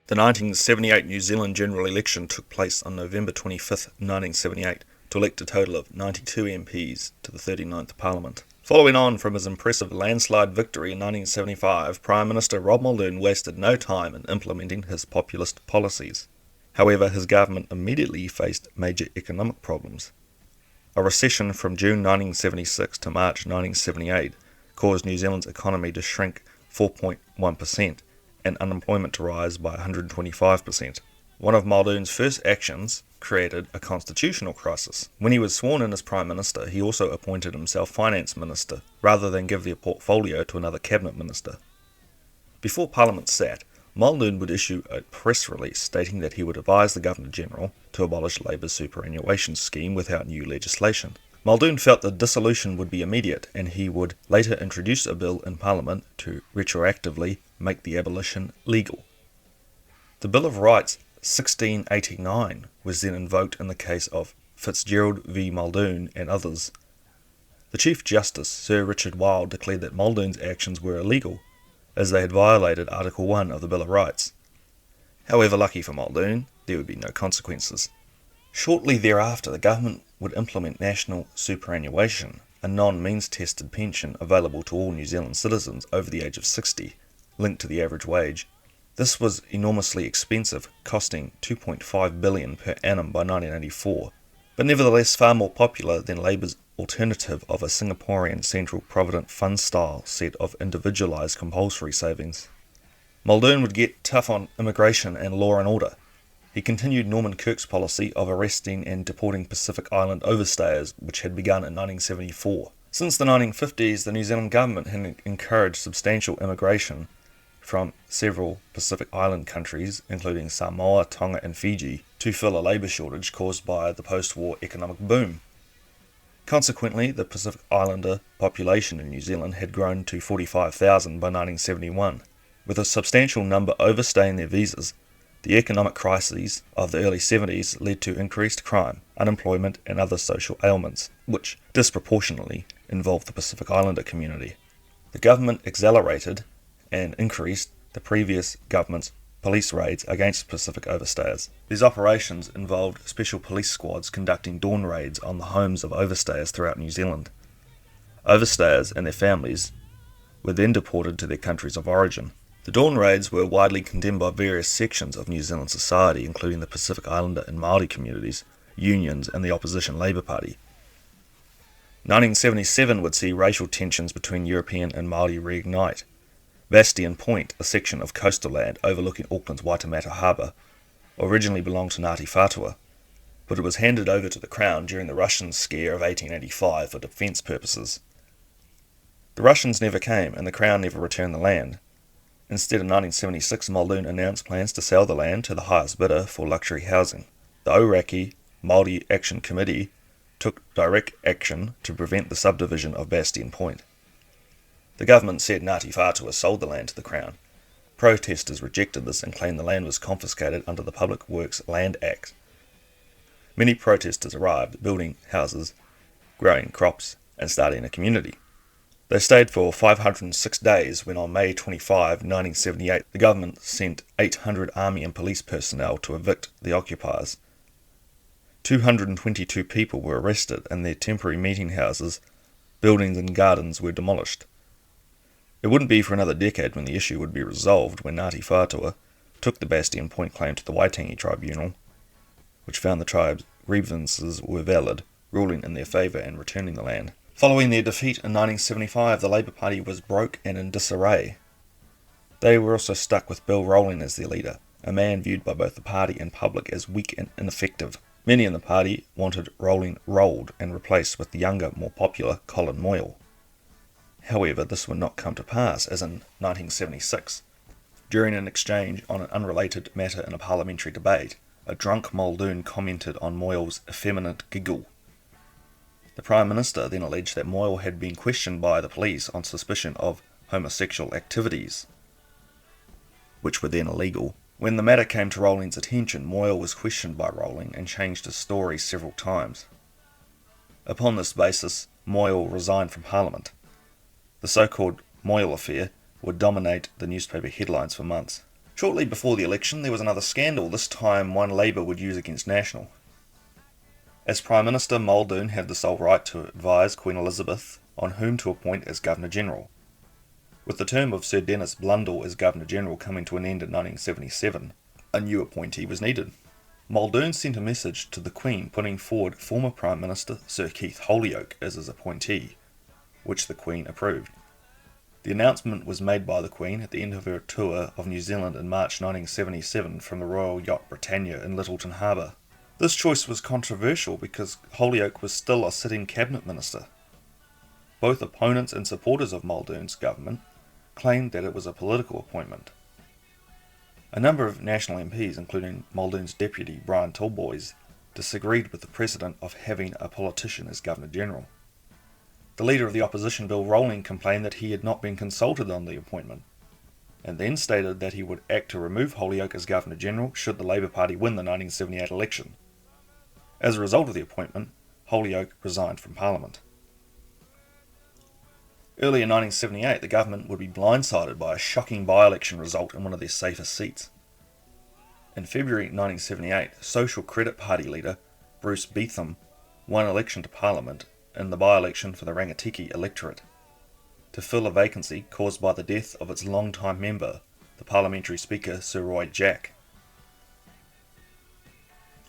The 1978 New Zealand general election took place on November 25, 1978, to elect a total of 92 MPs to the 39th Parliament. Following on from his impressive landslide victory in 1975, Prime Minister Rob Muldoon wasted no time in implementing his populist policies. However, his government immediately faced major economic problems. A recession from June 1976 to March 1978 caused New Zealand's economy to shrink 4.1%, and unemployment to rise by 125%. One of Muldoon's first actions created a constitutional crisis. When he was sworn in as Prime Minister, he also appointed himself Finance Minister, rather than give the portfolio to another Cabinet Minister. Before Parliament sat, Muldoon would issue a press release stating that he would advise the Governor-General to abolish Labour's superannuation scheme without new legislation. Muldoon felt the dissolution would be immediate, and he would later introduce a bill in Parliament to retroactively make the abolition legal. The Bill of Rights 1689 was then invoked in the case of Fitzgerald v Muldoon and others. The Chief Justice, Sir Richard Wilde, declared that Muldoon's actions were illegal, as they had violated Article 1 of the Bill of Rights. However, lucky for Muldoon, there would be no consequences. Shortly thereafter, the government would implement national superannuation, a non-means-tested pension available to all New Zealand citizens over the age of 60, linked to the average wage. This was enormously expensive, costing $2.5 billion per annum by 1984, but nevertheless far more popular than Labour's alternative of a Singaporean central provident fund-style set of individualised compulsory savings. Muldoon would get tough on immigration and law and order. He continued Norman Kirk's policy of arresting and deporting Pacific Island overstayers, which had begun in 1974. Since the 1950s, the New Zealand government had encouraged substantial immigration from several Pacific Island countries, including Samoa, Tonga and Fiji, to fill a labour shortage caused by the post-war economic boom. Consequently, the Pacific Islander population in New Zealand had grown to 45,000 by 1971. With a substantial number overstaying their visas, the economic crises of the early 70s led to increased crime, unemployment and other social ailments, which disproportionately involved the Pacific Islander community. The government accelerated and increased the previous government's police raids against Pacific overstayers. These operations involved special police squads conducting dawn raids on the homes of overstayers throughout New Zealand. Overstayers and their families were then deported to their countries of origin. The dawn raids were widely condemned by various sections of New Zealand society, including the Pacific Islander and Māori communities, unions and the opposition Labour Party. 1977 would see racial tensions between European and Māori reignite. Bastion Point, a section of coastal land overlooking Auckland's Waitemata Harbour, originally belonged to Ngāti Whātua, but it was handed over to the Crown during the Russian scare of 1885 for defence purposes. The Russians never came, and the Crown never returned the land. Instead, in 1976, Muldoon announced plans to sell the land to the highest bidder for luxury housing. The Auraki Māori Action Committee took direct action to prevent the subdivision of Bastion Point. The government said Ngāti Whātua sold the land to the Crown. Protesters rejected this and claimed the land was confiscated under the Public Works Land Act. Many protesters arrived, building houses, growing crops, and starting a community. They stayed for 506 days when on May 25, 1978, the government sent 800 army and police personnel to evict the occupiers. 222 people were arrested and their temporary meeting houses, buildings and gardens were demolished. It wouldn't be for another decade when the issue would be resolved, when Ngāti Whātua took the Bastion Point claim to the Waitangi Tribunal, which found the tribe's grievances were valid, ruling in their favour and returning the land. Following their defeat in 1975, the Labour Party was broke and in disarray. They were also stuck with Bill Rowling as their leader, a man viewed by both the party and public as weak and ineffective. Many in the party wanted Rowling rolled and replaced with the younger, more popular Colin Moyle. However, this would not come to pass, as in 1976. During an exchange on an unrelated matter in a parliamentary debate, a drunk Muldoon commented on Moyle's effeminate giggle. The Prime Minister then alleged that Moyle had been questioned by the police on suspicion of homosexual activities, which were then illegal. When the matter came to Rowling's attention, Moyle was questioned by Rowling and changed his story several times. Upon this basis, Moyle resigned from Parliament. The so-called Moyle affair would dominate the newspaper headlines for months. Shortly before the election, there was another scandal, this time one Labour would use against National. As Prime Minister, Muldoon had the sole right to advise Queen Elizabeth on whom to appoint as Governor-General. With the term of Sir Dennis Blundell as Governor-General coming to an end in 1977, a new appointee was needed. Muldoon sent a message to the Queen putting forward former Prime Minister Sir Keith Holyoake as his appointee, which the Queen approved. The announcement was made by the Queen at the end of her tour of New Zealand in March 1977 from the Royal Yacht Britannia in Lyttelton Harbour. This choice was controversial because Holyoake was still a sitting cabinet minister. Both opponents and supporters of Muldoon's government claimed that it was a political appointment. A number of National MPs, including Muldoon's deputy Brian Talboys, disagreed with the precedent of having a politician as Governor-General. The leader of the opposition, Bill Rowling, complained that he had not been consulted on the appointment, and then stated that he would act to remove Holyoake as Governor-General should the Labour Party win the 1978 election. As a result of the appointment, Holyoake resigned from Parliament. Early in 1978, the government would be blindsided by a shocking by-election result in one of their safest seats. In February 1978, Social Credit Party leader Bruce Beetham won election to Parliament in the by-election for the Rangitikei electorate, to fill a vacancy caused by the death of its long-time member, the Parliamentary Speaker Sir Roy Jack.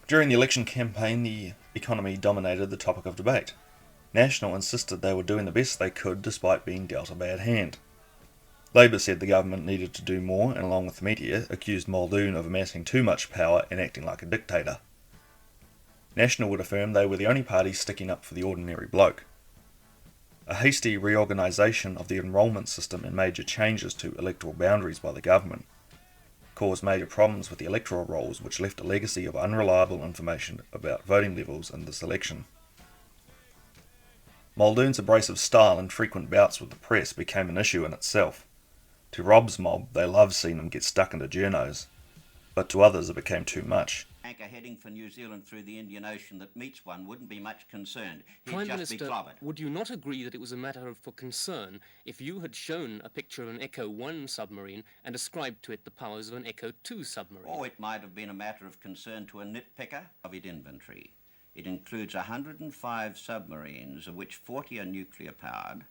During the election campaign, the economy dominated the topic of debate. National insisted they were doing the best they could despite being dealt a bad hand. Labour said the government needed to do more and, along with the media, accused Muldoon of amassing too much power and acting like a dictator. National would affirm they were the only party sticking up for the ordinary bloke. A hasty reorganisation of the enrolment system and major changes to electoral boundaries by the government caused major problems with the electoral rolls, which left a legacy of unreliable information about voting levels in this election. Muldoon's abrasive style and frequent bouts with the press became an issue in itself. To Rob's mob, they loved seeing him get stuck into journos, but to others it became too much. Anchor heading for New Zealand through the Indian Ocean that meets one wouldn't be much concerned. He'd Prime just be Minister, clobbered. would you not agree that it was a matter for concern if you had shown a picture of an Echo 1 submarine and ascribed to it the powers of an Echo 2 submarine? Or it might have been a matter of concern to a nitpicker of its inventory. It includes 105 submarines, of which 40 are nuclear-powered,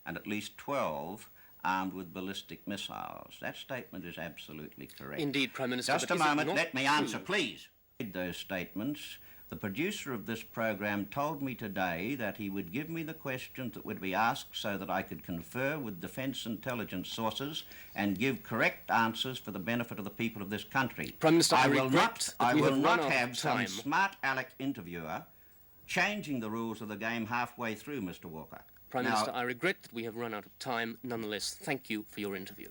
and at least 12 armed with ballistic missiles. That statement is absolutely correct. Indeed, Prime Minister. Just but a is it moment, not let me true? answer, please. Those statements, the producer of this program told me today that he would give me the questions that would be asked so that I could confer with defence intelligence sources and give correct answers for the benefit of the people of this country. Prime Minister, I will regret not, that we I will have not run out have of some time. smart aleck interviewer changing the rules of the game halfway through, Mr. Walker. Prime Now, Minister, I regret that we have run out of time. Nonetheless, thank you for your interview.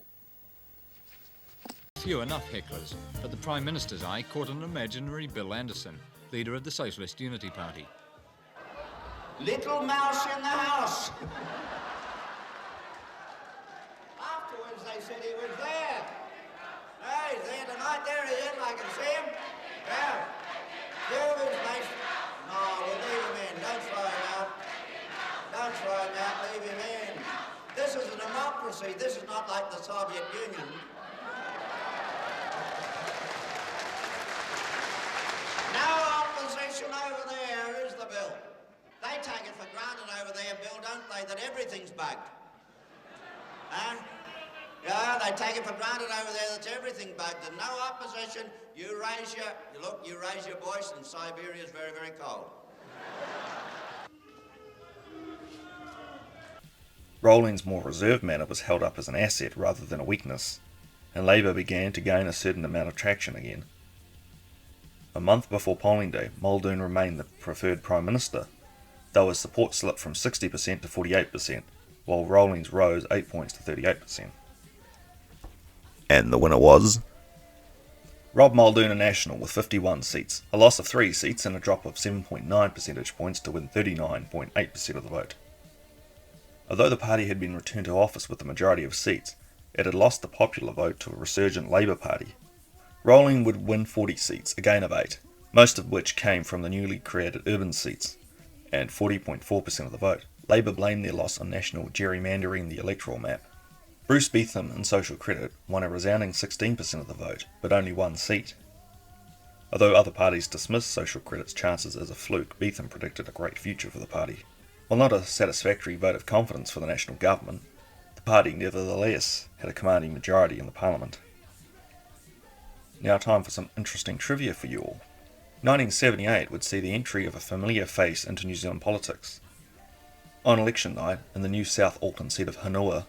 Few enough hecklers, but the Prime Minister's eye caught an imaginary Bill Anderson, leader of the Socialist Unity Party. Little mouse in the house. Afterwards they said he was there. Hey, he's there tonight. There he is. I can see him. Yeah. Cuba's nice. No, we'll leave him in. Don't throw him out. Don't throw him out. Leave him in. This is a democracy. This is not like the Soviet Union. No opposition over there is the bill. They take it for granted over there, Bill, don't they, that everything's bugged? Huh? Yeah, they take it for granted over there that everything bugged. And no opposition. You raise your voice, and Siberia's very, very cold. Rowling's more reserved manner was held up as an asset rather than a weakness, and Labour began to gain a certain amount of traction again. A month before polling day, Muldoon remained the preferred Prime Minister, though his support slipped from 60% to 48%, while Rowling's rose 8 points to 38%. And the winner was Rob Muldoon and National with 51 seats, a loss of 3 seats and a drop of 7.9 percentage points to win 39.8% of the vote. Although the party had been returned to office with the majority of seats, it had lost the popular vote to a resurgent Labour Party. Rowling would win 40 seats, a gain of 8, most of which came from the newly created urban seats, and 40.4% of the vote. Labour blamed their loss on National gerrymandering the electoral map. Bruce Beetham in Social Credit won a resounding 16% of the vote, but only one seat. Although other parties dismissed Social Credit's chances as a fluke, Beetham predicted a great future for the party. While not a satisfactory vote of confidence for the national government, the party nevertheless had a commanding majority in the parliament. Now time for some interesting trivia for you all. 1978 would see the entry of a familiar face into New Zealand politics. On election night, in the new South Auckland seat of Hanua,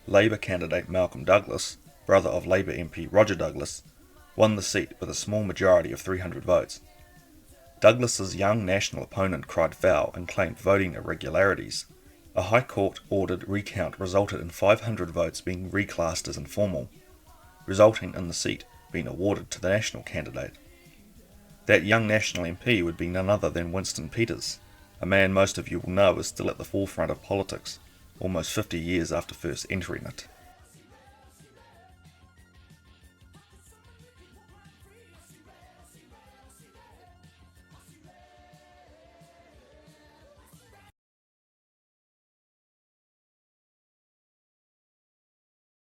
Labour candidate Malcolm Douglas, brother of Labour MP Roger Douglas, won the seat with a small majority of 300 votes. Douglas's young national opponent cried foul and claimed voting irregularities. A High Court ordered recount resulted in 500 votes being reclassed as informal, resulting in the seat being awarded to the national candidate. That young national MP would be none other than Winston Peters, a man most of you will know is still at the forefront of politics, almost 50 years after first entering it.